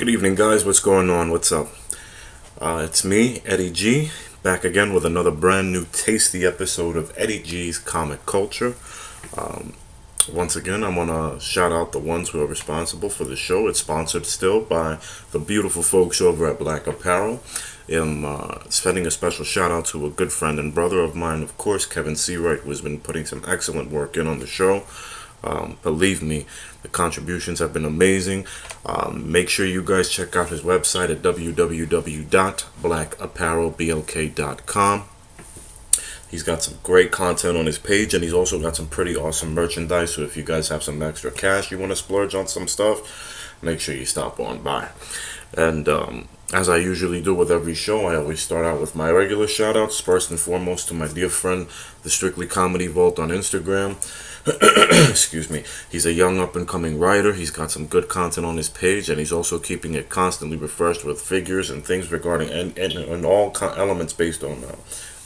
Good evening, guys. What's going on? What's up? It's me, Eddie G, back again with another brand new tasty episode of Eddie G's Comic Culture. Um, Once again, I want to shout out the ones who are responsible for the show. It's sponsored still by the beautiful folks over at Black Apparel. I'm sending a special shout out to a good friend and brother of mine, of course, Kevin Seawright, who has been putting some excellent work in on the show. Believe me, the contributions have been amazing. Make sure you guys check out his website at www.blackapparelblk.com. He's got some great content on his page, and he's also got some pretty awesome merchandise. So if you guys have some extra cash you want to splurge on some stuff, make sure you stop on by. And as I usually do with every show, I always start out with my regular shout outs. First and foremost to my dear friend, the Strictly Comedy Vault on Instagram. Excuse me. He's a young up and coming writer. He's got some good content on his page, and he's also keeping it constantly refreshed with figures and things regarding and all elements based on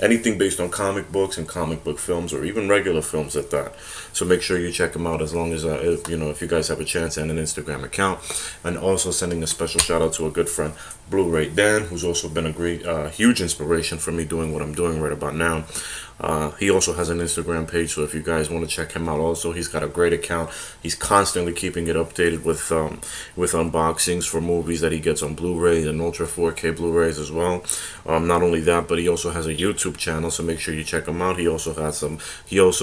anything based on comic books and comic book films, or even regular films at that. So make sure you check him out, as long as if you guys have a chance, and an Instagram account. And also sending a special shout out to a good friend, Blu-ray Dan, who's also been a great huge inspiration for me doing what I'm doing right about now. He also has an Instagram page, so if you guys want to check him out also, he's got a great account. He's constantly keeping it updated with unboxings for movies that he gets on Blu-ray and Ultra 4K Blu-rays as well. Not only that, but he also has a YouTube channel, so make sure you check him out. He also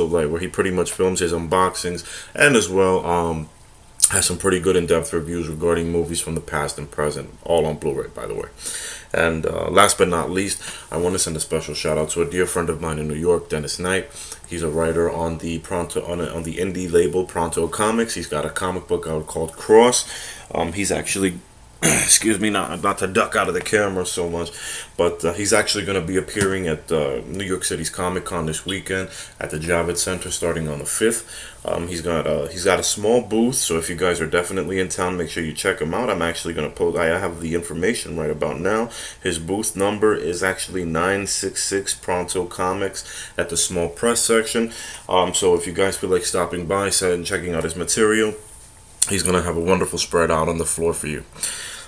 like where he pretty much films his unboxings, and as well has some pretty good in-depth reviews regarding movies from the past and present, all on Blu-ray, by the way. And last but not least, I want to send a special shout out to a dear friend of mine in New York, Dennis Knight. He's a writer on the indie label Pronto Comics. He's got a comic book out called Cross. He's actually excuse me, not to duck out of the camera so much, but he's actually going to be appearing at New York City's Comic Con this weekend at the Javits Center starting on the 5th. He's got a small booth, so if you guys are definitely in town, make sure you check him out. I'm actually going to post, I have the information right about now. His booth number is actually 966 Pronto Comics at the small press section. So if you guys feel like stopping by and checking out his material, he's going to have a wonderful spread out on the floor for you.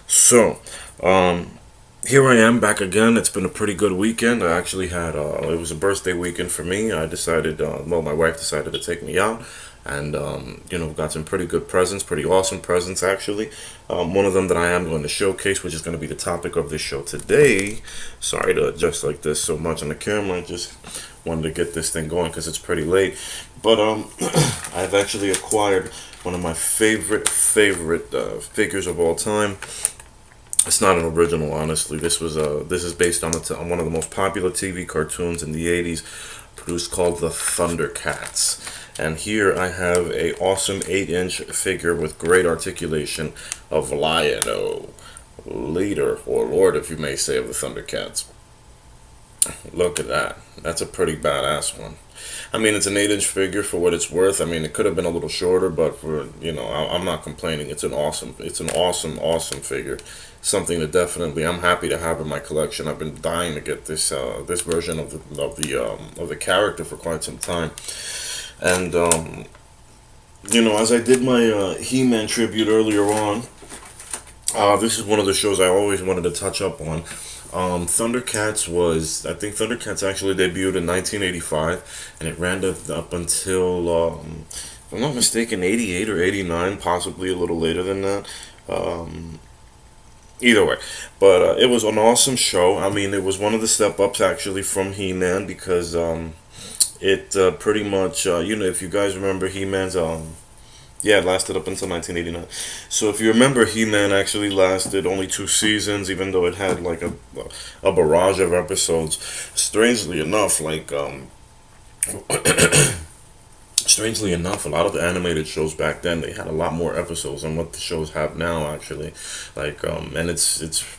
So, here I am back again. It's been a pretty good weekend. I actually had, it was a birthday weekend for me. I decided, my wife decided to take me out, and, got some pretty good presents, pretty awesome presents, actually. One of them that I am going to showcase, which is going to be the topic of this show today. Sorry to adjust like this so much on the camera. I just wanted to get this thing going because it's pretty late. But, I've actually acquired one of my favorite figures of all time. It's not an original, honestly. This is based on one of the most popular TV cartoons in the 80s, produced, called the Thundercats. And here I have a awesome 8-inch figure with great articulation of Lion-O, leader or lord, if you may say, of the Thundercats. Look at that. That's a pretty badass one. I mean, it's an 8-inch figure for what it's worth. I mean, it could have been a little shorter, but I'm not complaining. It's an awesome figure. Something that definitely I'm happy to have in my collection. I've been dying to get this version of the character for quite some time. And as I did my He-Man tribute earlier on, this is one of the shows I always wanted to touch up on. Thundercats actually debuted in 1985, and it ran up until, if I'm not mistaken, 88 or 89, possibly a little later than that. Either way, but it was an awesome show. I mean, it was one of the step-ups, actually, from He-Man, because it pretty much, if you guys remember He-Man's, it lasted up until 1989. So if you remember, He-Man actually lasted only 2 seasons, even though it had like a barrage of episodes. Strangely enough, a lot of the animated shows back then, they had a lot more episodes than what the shows have now, actually. And it's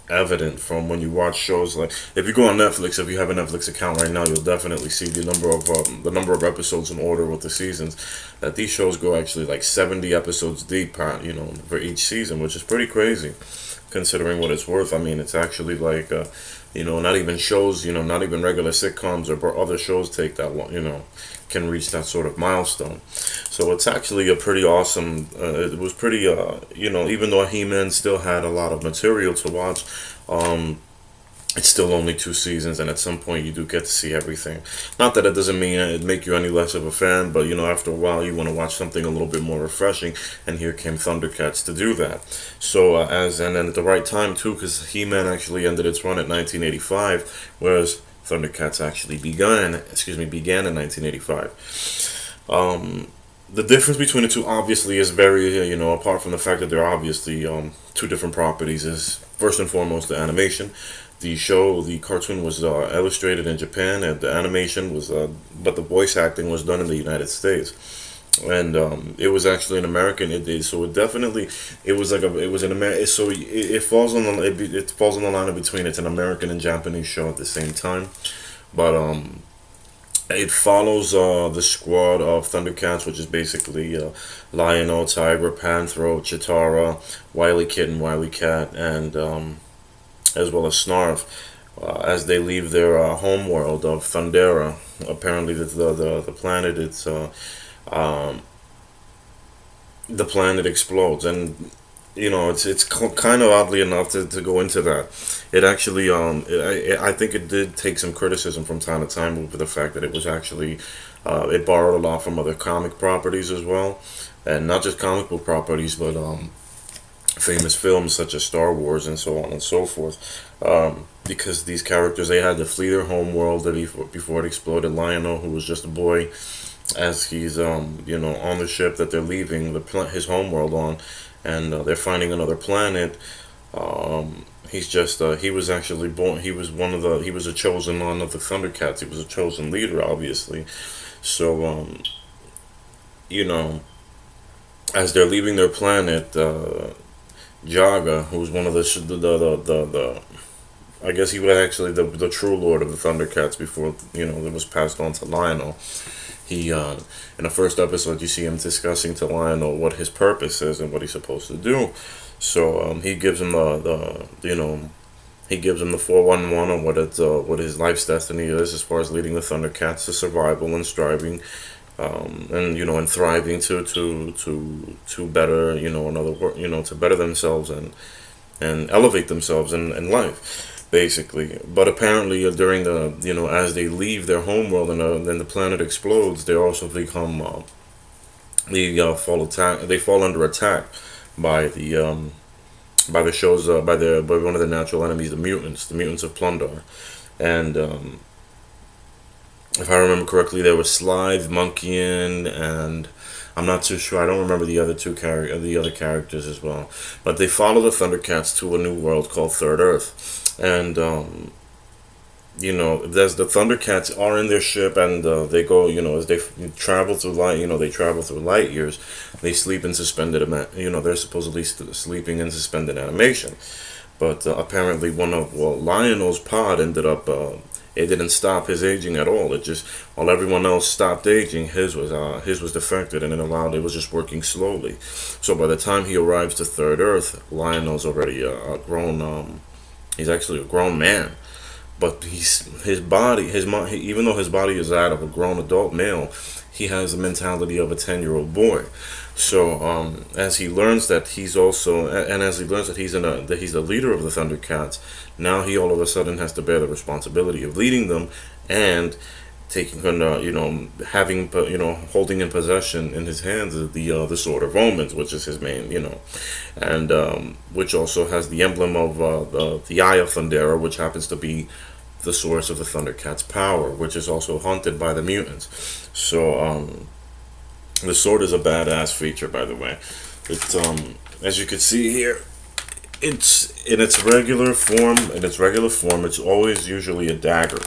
evident from when you watch shows like, if you go on Netflix, if you have a Netflix account right now, you'll definitely see the number of episodes in order with the seasons, that these shows go actually like 70 episodes deep, for each season, which is pretty crazy. considering what it's worth. I mean, it's actually like, not even shows, not even regular sitcoms or other shows take that long, can reach that sort of milestone. So it's actually a pretty awesome, it was pretty, even though He-Man still had a lot of material to watch, it's still only 2 seasons, and at some point you do get to see everything. Not that it doesn't mean it make you any less of a fan, but after a while you want to watch something a little bit more refreshing, and here came Thundercats to do that. So and then at the right time too, because He-Man actually ended its run at 1985, whereas Thundercats actually began in 1985. The difference between the two obviously is very, apart from the fact that they're obviously two different properties, is first and foremost the animation. The cartoon was illustrated in Japan, and the animation was, but the voice acting was done in the United States, and it was actually an American. So it was like it was an American. So it falls on it falls on the line of between. It's an American and Japanese show at the same time, but it follows the squad of Thundercats, which is basically Lion-O, Tiger, Panthro, Chitara, Wily Kid and Wily Cat, and as well as Snarf, as they leave their home world of Thundera. Apparently, the planet the planet explodes, and it's kind of oddly enough to go into that. It actually I think it did take some criticism from time to time over the fact that it was actually it borrowed a lot from other comic properties as well, and not just comic book properties, but famous films such as Star Wars and so on and so forth, because these characters, they had to flee their home world before it exploded. Lion-O, who was just a boy, as he's on the ship that they're leaving his home world on, and they're finding another planet. He was actually born. He was a chosen one of the Thundercats. He was a chosen leader, obviously. So as they're leaving their planet, Jaga, who's one of the I guess he was actually the true lord of the Thundercats before it was passed on to Lion-O. He in the first episode you see him discussing to Lion-O what his purpose is and what he's supposed to do. So he gives him he gives him the 411 on what his life's destiny is as far as leading the Thundercats to survival and striving, and thriving to better to better themselves and elevate themselves in life, basically. But apparently during as they leave their homeworld and then the planet explodes, they also become they fall under attack by by one of the natural enemies, the mutants of Plundar. And if I remember correctly, there was Slithe, Monkeyin, and I'm not too sure. I don't remember the other characters as well. But they follow the Thundercats to a new world called Third Earth, and there's the Thundercats are in their ship, and they go, as they travel through they travel through light years. They sleep in suspended, they're supposedly sleeping in suspended animation. But apparently Lion-O's pod ended up, it didn't stop his aging at all. It just, while everyone else stopped aging, his was defected, and it was just working slowly. So by the time he arrives to Third Earth, Lion-O's already a grown, he's actually a grown man. But even though his body is that of a grown adult male, he has the mentality of a 10-year-old boy. So as he learns that he's also, and as he learns that he's the leader of the Thundercats, now he all of a sudden has to bear the responsibility of leading them and taking, holding in possession in his hands the sword of omens, which is his main, and which also has the emblem of the Eye of Thundera, which happens to be the source of the Thundercats' power, which is also haunted by the mutants. So the sword is a badass feature, by the way. It's as you can see here, it's in its regular form. It's always usually a dagger.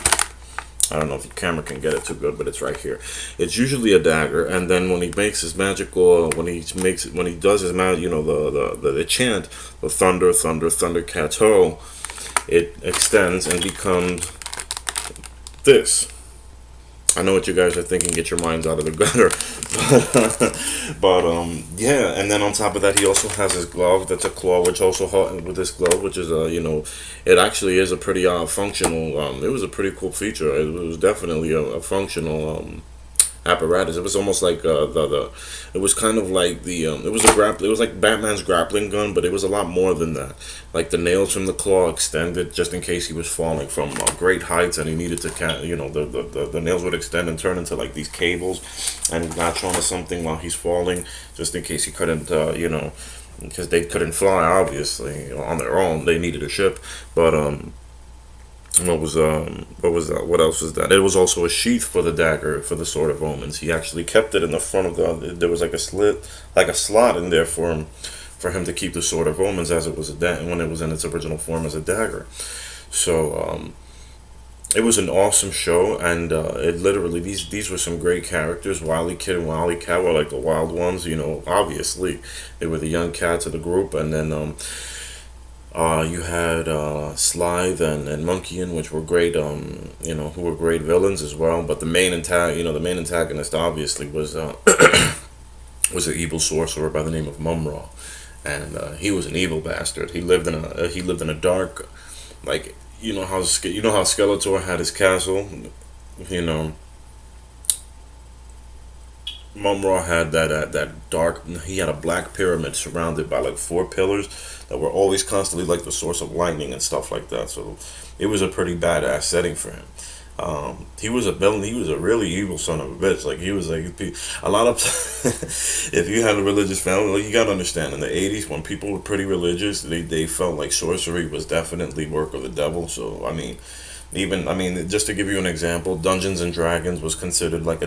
I don't know if the camera can get it too good, but it's right here. It's usually a dagger, and then when he makes his magical, when he does his the chant, the thunder, Thundercats ho, it extends and becomes this. I know what you guys are thinking. Get your minds out of the gutter. But yeah. And then on top of that, he also has his glove. That's a claw, which also with this glove, which is it actually is a pretty functional. It was a pretty cool feature. It was definitely a functional apparatus. It was almost like the it was kind of like it was it was like Batman's grappling gun, but it was a lot more than that. Like the nails from the claw extended just in case he was falling from great heights and he needed to the nails would extend and turn into like these cables and latch onto something while he's falling, just in case he couldn't because they couldn't fly, obviously, on their own. They needed a ship. But what was that? What else was that? It was also a sheath for the dagger, for the Sword of Omens. He actually kept it in the front of there was like a slit, like a slot in there for him to keep the Sword of Omens as it was when it was in its original form as a dagger. So it was an awesome show, and it literally these were some great characters. Wily Kid and Wily Cat were like the wild ones, obviously they were the young cats of the group. And then you had Slithe and Monkeyin, which were great, who were great villains as well. But the main antagonist obviously was was an evil sorcerer by the name of Mumra, and he was an evil bastard. He lived in a dark, like how Skeletor had his castle, Mumra had that dark. He had a black pyramid surrounded by like 4 pillars that were always constantly like the source of lightning and stuff like that. So it was a pretty badass setting for him. He was a villain. He was a really evil son of a bitch. Like he was like a lot of. If you had a religious family, like, you gotta understand, in the '80s when people were pretty religious, they felt like sorcery was definitely work of the devil. So just to give you an example, Dungeons and Dragons was considered like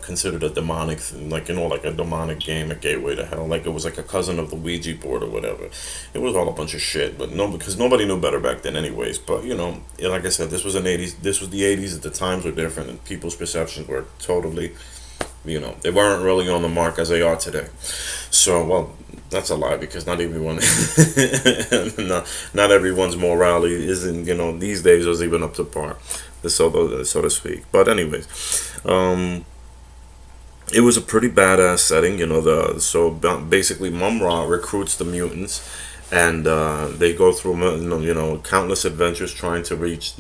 considered a demonic like a demonic game, a gateway to hell. Like it was like a cousin of the Ouija board or whatever. It was all a bunch of shit, but no, because nobody knew better back then, anyways. But like I said, this was the '80s. The times were different, and people's perceptions were totally, they weren't really on the mark as they are today. So, well, that's a lie, because not everyone, not everyone's morality isn't, these days is even up to par, so to speak. But anyways, it was a pretty badass setting, so basically Mumra recruits the mutants, and they go through countless adventures trying to reach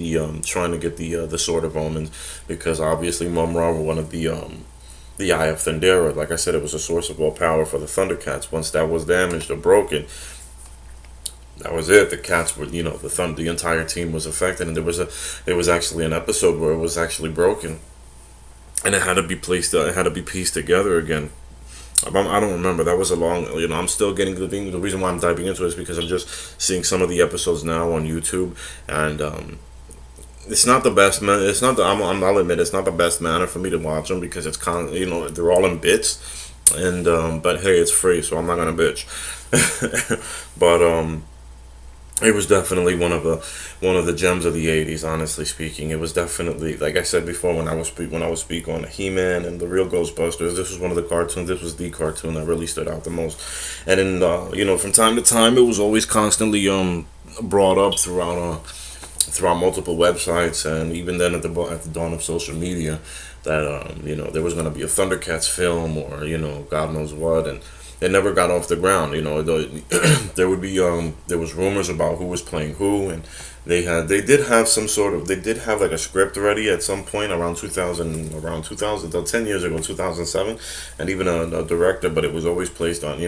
trying to get the Sword of Omens, because obviously Mumra were one of the Eye of Thundera. Like I said, it was a source of all power for the Thundercats. Once that was damaged or broken, that was it. The cats were, the entire team was affected, and there was actually an episode where it was actually broken, and it had to be pieced together again. I don't remember. That was a long. I'm still getting the thing. The reason why I'm diving into it is because I'm just seeing some of the episodes now on YouTube, and it's not the best man. It's not the. I'll admit it's not the best manner for me to watch them, because it's they're all in bits, and but hey, it's free, so I'm not gonna bitch. But it was definitely one of the gems of the '80s. Honestly speaking, it was definitely, like I said before, when I was speak on He-Man and the real Ghostbusters. This was one of the cartoons. This was the cartoon that really stood out the most. And then from time to time, it was always constantly brought up throughout multiple websites, and even then at the dawn of social media, that there was going to be a Thundercats film, or God knows what, and it never got off the ground. There would be there was rumors about who was playing who, and they did have like a script ready at some point around 2000, 10 years ago, 2007, and even a director, but it was always placed on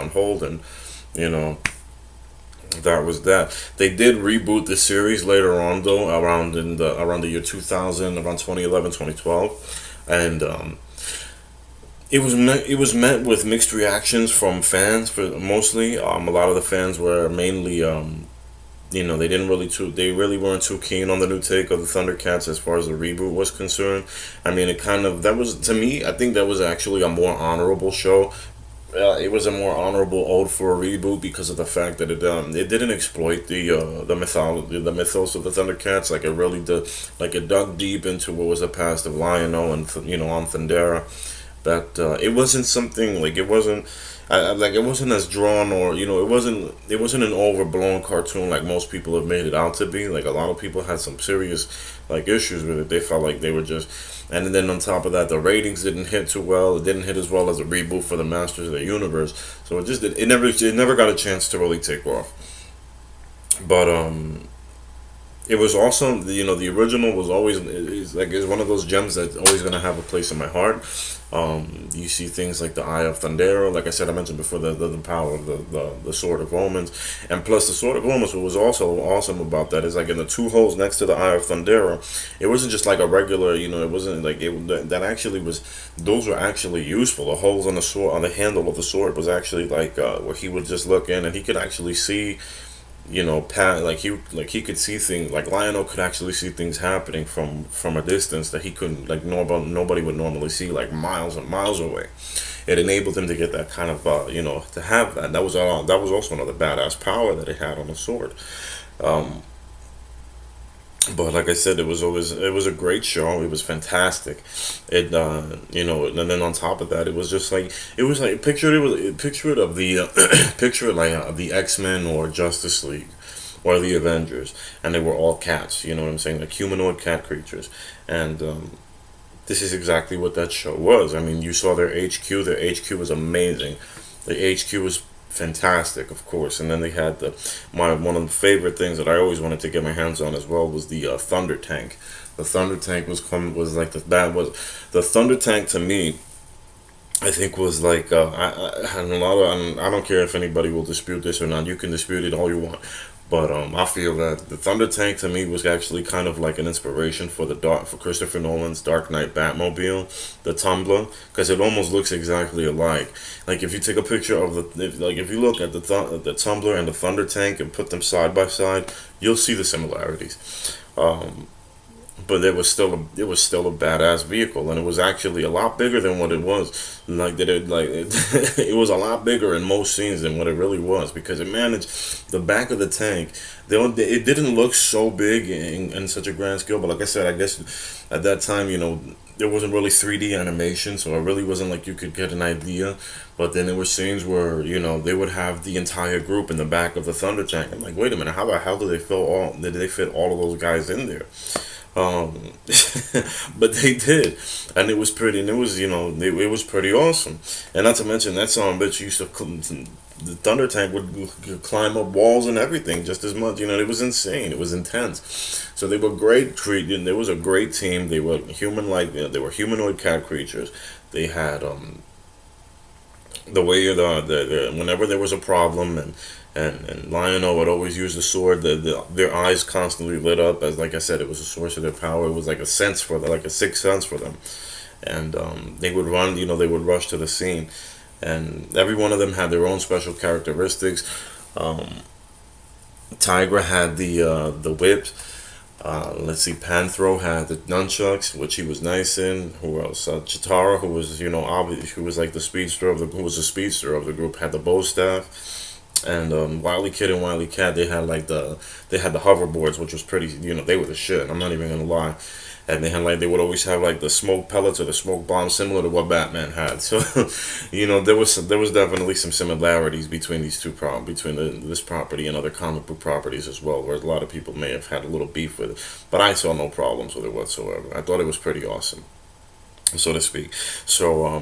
hold, and that was that. They did reboot the series later on, though, around the year 2000, around 2011, 2012, and it was met with mixed reactions from fans. For mostly, a lot of the fans were mainly they really weren't too keen on the new take of the Thundercats as far as the reboot was concerned. I mean, that was, to me, I think that was actually a more honorable show. It was a more honorable ode for a reboot, because of the fact that it didn't exploit the mythos of the Thundercats. Like it really did, like it dug deep into what was the past of Lion-O and on Thundera, that it wasn't something like it wasn't. Like it wasn't as drawn, or it wasn't an overblown cartoon like most people have made it out to be. Like a lot of people had some serious like issues with it. They felt like they were just, and then on top of that, the ratings didn't hit too well. It didn't hit as well as a reboot for the Masters of the Universe. So it never got a chance to really take off. But it was awesome. The original was always is one of those gems that's always gonna have a place in my heart. You see things like the Eye of Thundera, like I said, I mentioned before, the power of the Sword of Omens, and plus the Sword of Omens. What was also awesome about that is like in the two holes next to the Eye of Thundera, it wasn't just like a regular, it wasn't like that actually was. Those were actually useful. The holes on the sword, on the handle of the sword, was actually like where he would just look in and he could actually see, like he could see things, like Lionel could actually see things happening from a distance that he couldn't, like nobody would normally see, like miles and miles away. It enabled him to get that kind of to have that. That was also another badass power that he had on the sword. Um, but like I said, it was a great show. It was fantastic. And then on top of that, it was like picture it of the picture it like the X-Men or Justice League or the Avengers, and they were all cats. You know what I'm saying? Like humanoid cat creatures, and this is exactly what that show was. I mean, you saw their HQ. Their HQ was amazing. The HQ was fantastic, of course. And then they had my one of the favorite things that I always wanted to get my hands on as well was the Thunder Tank. The Thunder Tank was like the Thunder Tank to me. I think was like I had a lot of. I don't care if anybody will dispute this or not. You can dispute it all you want. But I feel that the Thunder Tank to me was actually kind of like an inspiration for Christopher Nolan's Dark Knight Batmobile, the Tumbler, because it almost looks exactly alike. Like if you take a picture of if you look at the Tumbler and the Thunder Tank and put them side by side, you'll see the similarities. Um, but it was still a badass vehicle, and it was actually a lot bigger than what it was. It was a lot bigger in most scenes than what it really was, because it managed the back of the tank. It didn't look so big in such a grand scale, but like I said, I guess at that time, there wasn't really 3D animation, so it really wasn't like you could get an idea. But then there were scenes where they would have the entire group in the back of the Thunder Tank. I'm like, wait a minute, how the hell did they fit all of those guys in there? Um, but they did, and it was pretty, and it was pretty awesome. And not to mention that song bitch used to the Thunder Tank would climb up walls and everything just as much. It was insane. It was intense. So they were great. There was a great team. They were human like they were humanoid cat creatures. They had the way whenever there was a problem, and Lionel would always use the sword. Their eyes constantly lit up, as like I said, it was a source of their power. It was like a sense for them, like a sixth sense for them. And they would run, they would rush to the scene, and every one of them had their own special characteristics. Um, Tigra had the whips. Let's see, Panthro had the nunchucks, which he was nice in. Who else? Chitara, who was obviously who was like who was the speedster of the group, had the bow staff. And Wily Kid and Wily Cat, they had the hoverboards, which was pretty. They were the shit. I'm not even gonna lie. And they would always have like the smoke pellets or the smoke bombs, similar to what Batman had. So, there was definitely some similarities between this property and other comic book properties as well, where a lot of people may have had a little beef with it, but I saw no problems with it whatsoever. I thought it was pretty awesome, so to speak. So,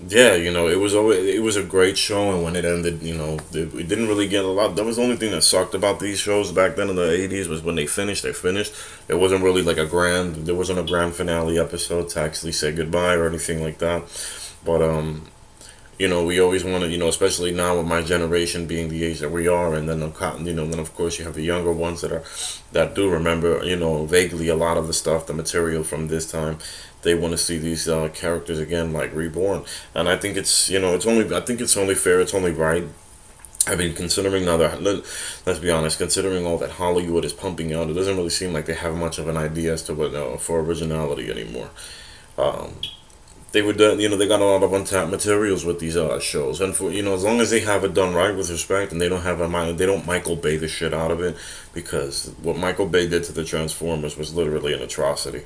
yeah, it was a great show, and when it ended, it didn't really get a lot. That was the only thing that sucked about these shows back then in the '80s, was when they finished. They finished. It wasn't really like there wasn't a grand finale episode to actually say goodbye or anything like that. But we always want to, especially now with my generation being the age that we are, and then then of course you have the younger ones that do remember, vaguely a lot of the stuff, the material from this time. They want to see these characters again, like reborn, and I think I think it's only fair, it's only right. I mean, considering now that, let's be honest, considering all that Hollywood is pumping out, it doesn't really seem like they have much of an idea as to what for originality anymore. Um, they would, they got a lot of untapped materials with these shows, and for as long as they have it done right with respect, and they don't have they don't Michael Bay the shit out of it, because what Michael Bay did to the Transformers was literally an atrocity.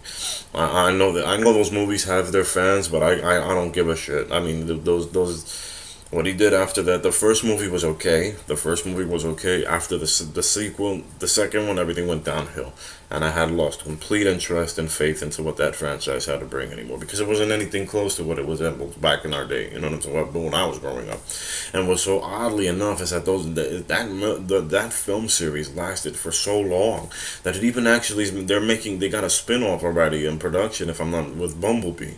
I know those movies have their fans, but I don't give a shit. I mean, those what he did after that, the first movie was okay. The first movie was okay. After the sequel, the second one, everything went downhill. And I had lost complete interest and faith into what that franchise had to bring anymore. Because it wasn't anything close to what it was back in our day. You know what I'm saying? When I was growing up. And what's so oddly enough is that that film series lasted for so long that it even actually, they got a spin-off already in production, if I'm not, with Bumblebee.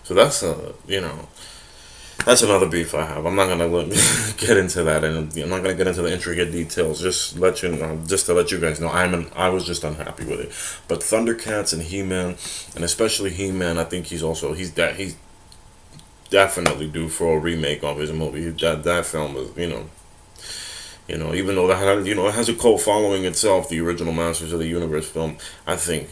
So that's that's another beef I have. I'm not gonna get into that, and I'm not gonna get into the intricate details. Just to let you guys know, I was just unhappy with it. But Thundercats and He-Man, and especially He-Man, I think he's definitely due for a remake of his movie. That film was, even though it has a cult following itself, the original Masters of the Universe film, I think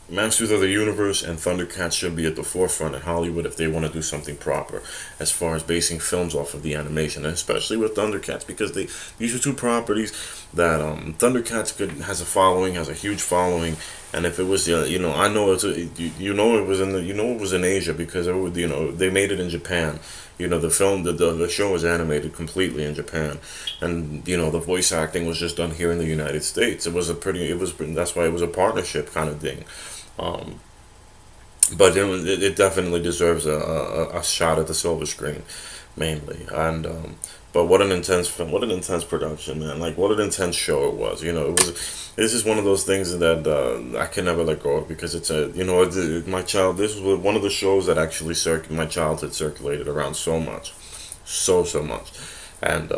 Masters of the Universe and Thundercats should be at the forefront in Hollywood if they want to do something proper as far as basing films off of the animation, and especially with Thundercats, because these are two properties that Thundercats has a following, has a huge following, and if it was I know it was in Asia, because they made it in Japan. The show was animated completely in Japan, and the voice acting was just done here in the United States. That's why it was a partnership kind of thing. But it definitely deserves a shot at the silver screen, mainly. And but what an intense film, what an intense production, man! Like, what an intense show it was. This is one of those things that I can never let go of, because it's this was one of the shows that actually my childhood circulated around so much, so much, and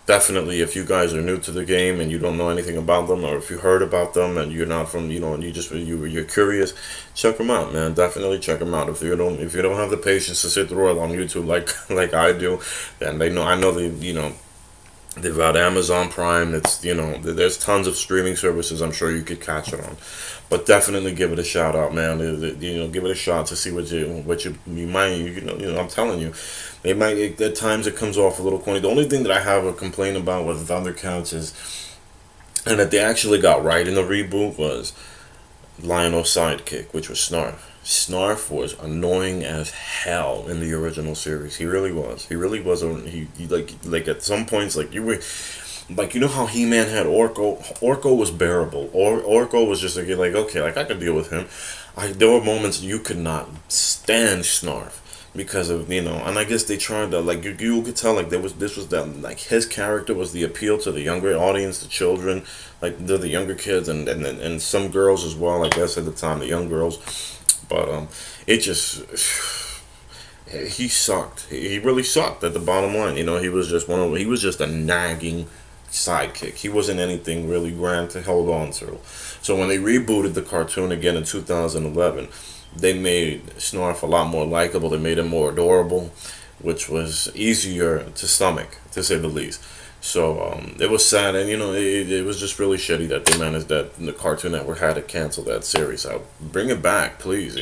definitely, if you guys are new to the game and you don't know anything about them, or if you heard about them and you're not from, and you're curious, check them out, man. Definitely check them out. If you don't have the patience to sit through it on YouTube like I do, then I know they've got Amazon Prime. There's tons of streaming services I'm sure you could catch it on. But definitely give it a shout out, man. Give it a shot to see what you might, I'm telling you, it might, at times it comes off a little corny. The only thing that I have a complaint about with Thundercats is, and that they actually got right in the reboot, was Lionel's sidekick, which was Snarf. Snarf was annoying as hell in the original series. He really was. He really was. He like at some points, like, you were. Like, how He-Man had Orko. Orko was bearable. Orko was just like, okay, like, I could deal with him. There were moments you could not stand Snarf because of, and I guess they tried to, like, you could tell, like, this was that, like, his character was the appeal to the younger audience, the children, like, the younger kids, and some girls as well, I guess, at the time, the young girls. But it just, he sucked. He really sucked at the bottom line. He was just a nagging sidekick. He wasn't anything really grand to hold on to. So when they rebooted the cartoon again in 2011, they made Snarf a lot more likable. They made him more adorable, which was easier to stomach, to say the least. So it was sad, and it was just really shitty that they managed that the Cartoon Network had to cancel that series out. Bring it back, please,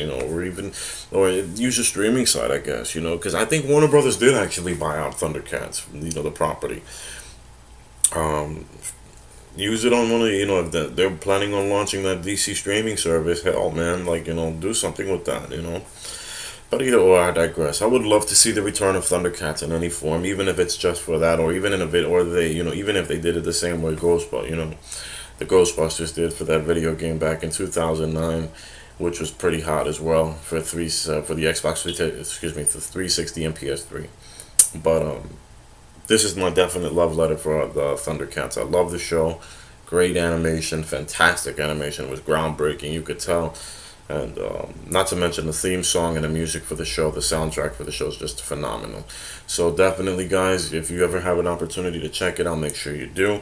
or use a streaming site, I guess, because I think Warner Brothers did actually buy out Thundercats, the property. Use it on one of if they're planning on launching that DC streaming service. Hell, man, like, do something with that, But either or, I digress. I would love to see the return of Thundercats in any form, even if it's just for that, or even in a bit, or even if they did it the same way the Ghostbusters did for that video game back in 2009, which was pretty hot as well for the Xbox, the 360 and PS3. But this is my definite love letter for the Thundercats. I love the show. Great animation, fantastic animation. It was groundbreaking, you could tell. And not to mention the theme song and the music for the show, the soundtrack for the show is just phenomenal. So definitely, guys, if you ever have an opportunity to check it out, make sure you do.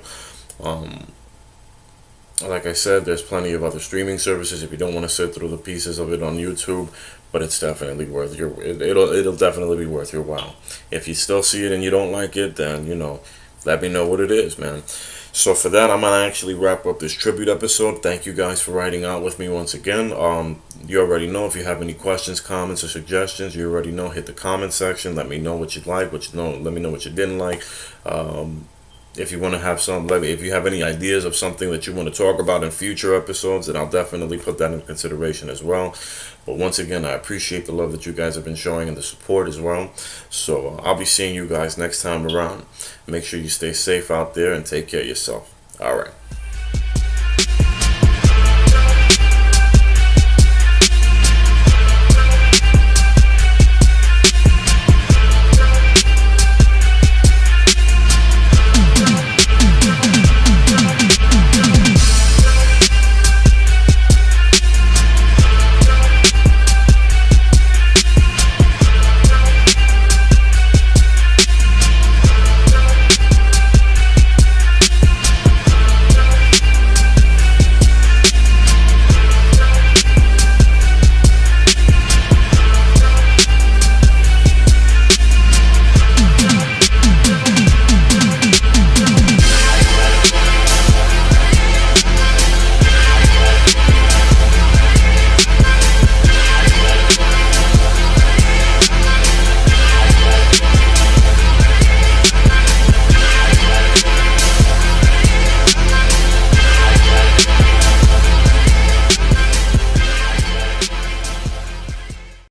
Like I said, there's plenty of other streaming services if you don't want to sit through the pieces of it on YouTube. But it's definitely worth it'll definitely be worth your while. If you still see it and you don't like it, then let me know what it is, man. So for that, I'm gonna actually wrap up this tribute episode. Thank you guys for riding out with me once again. You already know. If you have any questions, comments, or suggestions, you already know. Hit the comment section. Let me know what you like, what you know. Let me know what you didn't like. If you want to have if you have any ideas of something that you want to talk about in future episodes, then I'll definitely put that in consideration as well. But once again, I appreciate the love that you guys have been showing and the support as well. So I'll be seeing you guys next time around. Make sure you stay safe out there and take care of yourself. All right.